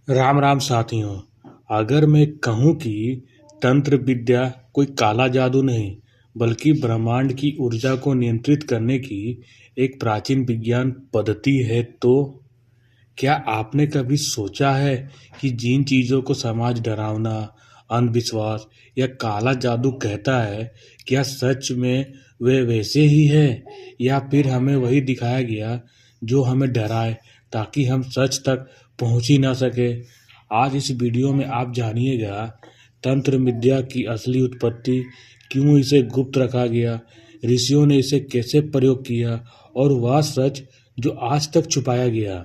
राम राम साथियों। अगर मैं कहूँ कि तंत्र विद्या कोई काला जादू नहीं बल्कि ब्रह्मांड की ऊर्जा को नियंत्रित करने की एक प्राचीन विज्ञान पद्धति है तो क्या आपने कभी सोचा है कि जिन चीज़ों को समाज डरावना, अंधविश्वास या काला जादू कहता है, क्या सच में वे वैसे ही है या फिर हमें वही दिखाया गया जो हमें डराए ताकि हम सच तक पहुंच ही ना सके। आज इस वीडियो में आप जानिएगा तंत्र विद्या की असली उत्पत्ति, क्यों इसे गुप्त रखा गया, ऋषियों ने इसे कैसे प्रयोग किया और वह सच जो आज तक छुपाया गया।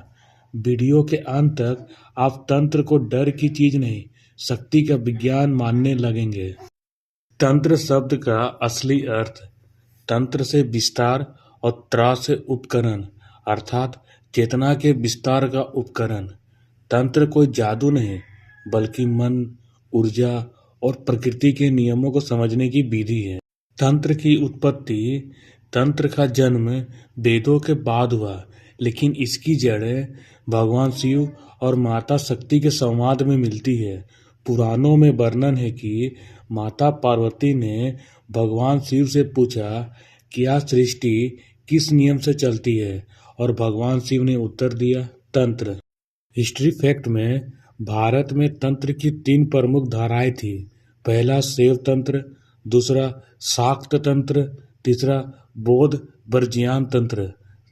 वीडियो के अंत तक आप तंत्र को डर की चीज नहीं, शक्ति का विज्ञान मानने लगेंगे। तंत्र शब्द का असली अर्थ तंत्र से विस्तार और त्र से उपकरण अर्थात चेतना के विस्तार का उपकरण। तंत्र कोई जादू नहीं बल्कि मन, ऊर्जा और प्रकृति के नियमों को समझने की विधि है। तंत्र की उत्पत्ति, तंत्र का जन्म वेदों के बाद हुआ, लेकिन इसकी जड़ें भगवान शिव और माता शक्ति के संवाद में मिलती है। पुराणों में वर्णन है कि माता पार्वती ने भगवान शिव से पूछा कि यह सृष्टि किस नियम से चलती है और भगवान शिव ने उत्तर दिया, तंत्र। हिस्ट्री फैक्ट में भारत में तंत्र की 3 प्रमुख धाराएं थी। पहला शैव तंत्र, दूसरा शाक्त तंत्र, तीसरा बौद्ध बर्जियान तंत्र।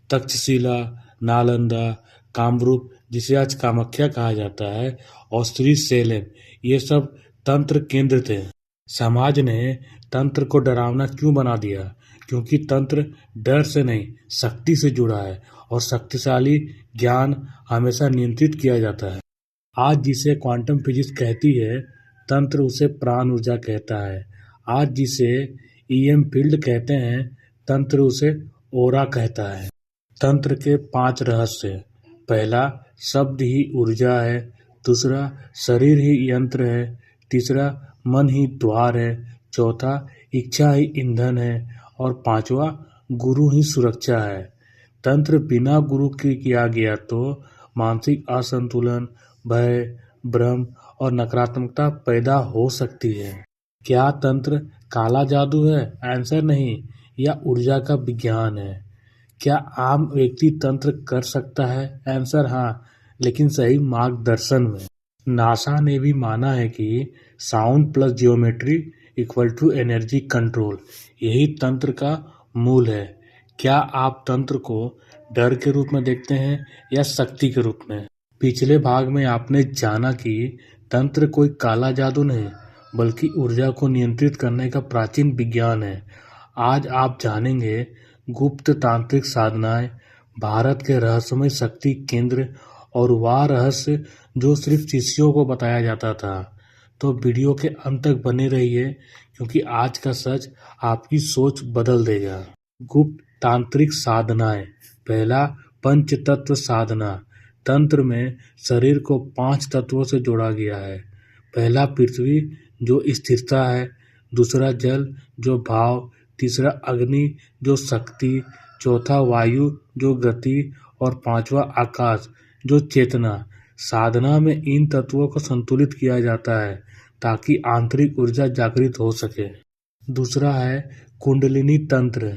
तक्षशिला, नालंदा, कामरूप जिसे आज कामाख्या कहा जाता है और श्री सैलेम, ये सब तंत्र केंद्र थे। समाज ने तंत्र को डरावना क्यों बना दिया? क्योंकि तंत्र डर से नहीं शक्ति से जुड़ा है और शक्तिशाली ज्ञान हमेशा नियंत्रित किया जाता है। आज जिसे क्वांटम फिजिक्स कहती है, तंत्र उसे प्राण ऊर्जा कहता है। आज जिसे ईएम फील्ड कहते हैं, तंत्र उसे ओरा कहता है। तंत्र के 5 रहस्य। पहला, शब्द ही ऊर्जा है। दूसरा, शरीर ही यंत्र है। तीसरा, मन ही द्वार है। चौथा, इच्छा ही ईंधन है। और पांचवा, गुरु ही सुरक्षा है। तंत्र बिना गुरु के किया गया तो मानसिक असंतुलन, भय, भ्रम और नकारात्मकता पैदा हो सकती है। क्या तंत्र काला जादू है? आंसर नहीं, यह ऊर्जा का विज्ञान है। क्या आम व्यक्ति तंत्र कर सकता है? आंसर हाँ, लेकिन सही मार्गदर्शन में। नासा ने भी माना है कि sound plus geometry equal to energy control, यही तंत्र का मूल है। क्या आप तंत्र को डर के रूप में देखते हैं या शक्ति के रूप में? पिछले भाग में आपने जाना कि तंत्र कोई काला जादू नहीं बल्कि ऊर्जा को नियंत्रित करने का प्राचीन विज्ञान है। आज आप जानेंगे गुप्त तांत्रिक साधनाएं, भारत के रहस्यमय शक्ति केंद्र और वह रहस्य जो सिर्फ शिष्यों को बताया जाता था। तो वीडियो के अंत तक बने रहिए क्योंकि आज का सच आपकी सोच बदल देगा। गुप्त तांत्रिक साधनाएं। पहला, पंच तत्व साधना। तंत्र में शरीर को 5 तत्वों से जोड़ा गया है। पहला पृथ्वी जो स्थिरता है, दूसरा जल जो भाव, तीसरा अग्नि जो शक्ति, चौथा वायु जो गति और पांचवा आकाश जो चेतना। साधना में इन तत्वों को संतुलित किया जाता है ताकि आंतरिक ऊर्जा जागृत हो सके। दूसरा है कुंडलिनी तंत्र।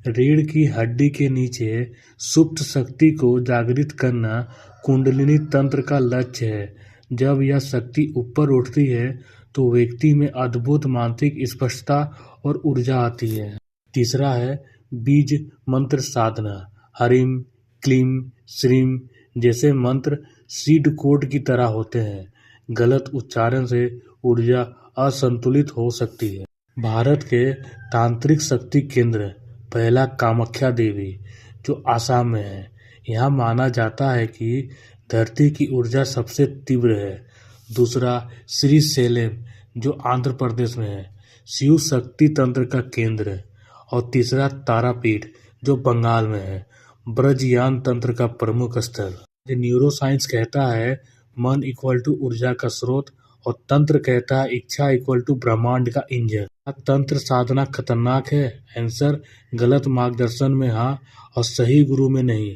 रीढ़ की हड्डी के नीचे सुप्त शक्ति को जागृत करना कुंडलिनी तंत्र का लक्ष्य है। जब यह शक्ति ऊपर उठती है तो व्यक्ति में अद्भुत मानसिक स्पष्टता और ऊर्जा आती है। तीसरा है बीज मंत्र साधना। हरिम, क्लीम, श्रीम जैसे मंत्र सीड कोड की तरह होते हैं। गलत उच्चारण से ऊर्जा असंतुलित हो सकती है। भारत के तांत्रिक शक्ति केंद्र। पहला कामाख्या देवी जो आसाम में है। यहाँ माना जाता है कि धरती की ऊर्जा सबसे तीव्र है। दूसरा श्री सैलेम जो आंध्र प्रदेश में है, शिव शक्ति तंत्र का केंद्र है। और तीसरा तारापीठ जो बंगाल में है, ब्रजयान तंत्र का प्रमुख स्थल। न्यूरो साइंस कहता है मन इक्वल टू ऊर्जा का स्रोत और तंत्र कहता है इच्छा इक्वल टू ब्रह्मांड का इंजन। तंत्र साधना खतरनाक है? आंसर गलत मार्गदर्शन में हाँ और सही गुरु में नहीं।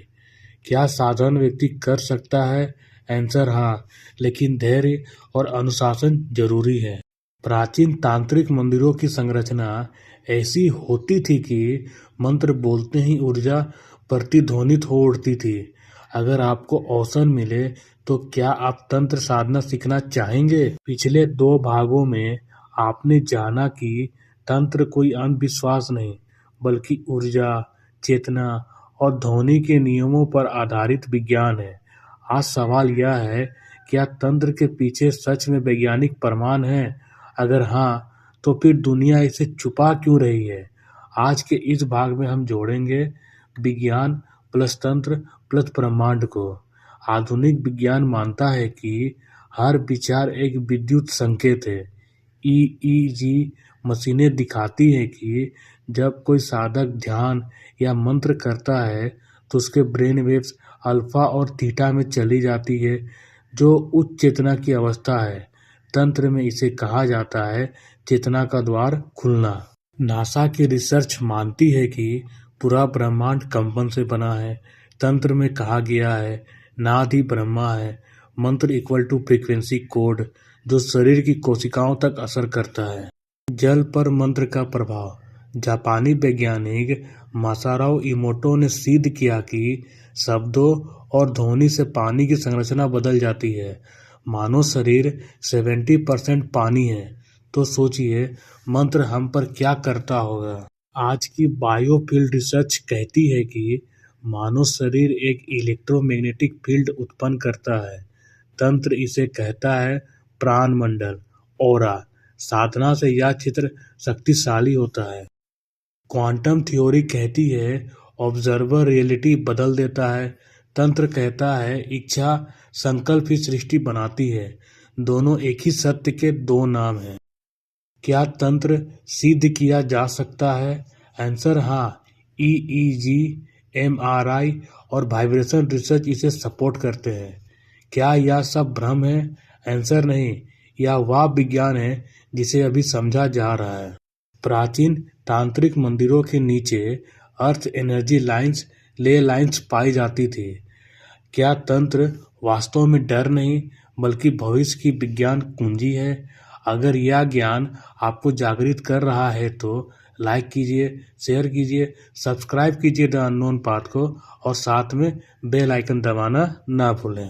क्या साधारण व्यक्ति कर सकता है? आंसर हाँ, लेकिन धैर्य और अनुशासन जरूरी है। प्राचीन तांत्रिक मंदिरों की संरचना ऐसी होती थी कि मंत्र बोलते ही ऊर्जा प्रतिध्वनित हो उठती थी। अगर आपको अवसर मिले तो क्या आप तंत्र साधना सीखना चाहेंगे? पिछले 2 भागों में आपने जाना कि तंत्र कोई अंधविश्वास नहीं, बल्कि ऊर्जा, चेतना और ध्वनि के नियमों पर आधारित विज्ञान है। आज सवाल यह है, क्या तंत्र के पीछे सच में वैज्ञानिक प्रमाण है? अगर हाँ, तो फिर दुनिया इसे छुपा क्यों रही है? आज के इस भाग में हम जोड़ेंगे विज्ञान प्लस तंत्र प्लस ब्रह्मांड को। आधुनिक विज्ञान मानता है कि हर विचार एक विद्युत संकेत है। ईईजी मशीनें दिखाती हैं कि जब कोई साधक ध्यान या मंत्र करता है तो उसके ब्रेन वेव्स अल्फा और थीटा में चली जाती है, जो उच्च चेतना की अवस्था है। तंत्र में इसे कहा जाता है चेतना का द्वार खुलना। नासा की रिसर्च मानती है कि पूरा ब्रह्मांड कंपन से बना है। तंत्र में कहा गया है नाद ही ब्रह्मा है। मंत्र इक्वल टू फ्रीक्वेंसी कोड, जो शरीर की कोशिकाओं तक असर करता है। जल पर मंत्र का प्रभाव। जापानी वैज्ञानिक मासारो इमोटो ने सिद्ध किया कि शब्दों और ध्वनि से पानी की संरचना बदल जाती है। मानव शरीर 70% पानी है, तो सोचिए मंत्र हम पर क्या करता होगा। आज की बायोफील्ड रिसर्च कहती है कि मानव शरीर एक इलेक्ट्रोमैग्नेटिक फील्ड उत्पन्न करता है। तंत्र इसे कहता है प्राण मंडल, ऑरा। साधना से यह क्षेत्र शक्तिशाली होता है। क्वांटम थ्योरी कहती है ऑब्जर्वर रियलिटी बदल देता है। तंत्र कहता है इच्छा संकल्प ही सृष्टि बनाती है। दोनों एक ही सत्य के 2 नाम हैं। क्या तंत्र सिद्ध किया जा सकता है? आंसर हाँ। ईईजी, एमआरआई और वाइब्रेशन रिसर्च इसे सपोर्ट करते हैं। क्या यह सब भ्रम है? आंसर नहीं, यह वह विज्ञान है जिसे अभी समझा जा रहा है। प्राचीन तांत्रिक मंदिरों के नीचे अर्थ एनर्जी लाइंस, ले लाइंस पाई जाती थी। क्या तंत्र वास्तव में डर नहीं, बल्कि भविष्य की विज्ञान कुंजी है? अगर यह ज्ञान आपको जागृत कर रहा है तो लाइक कीजिए, शेयर कीजिए, सब्सक्राइब कीजिए द अननोन पाथ को और साथ में बेल आइकन दबाना ना भूलें।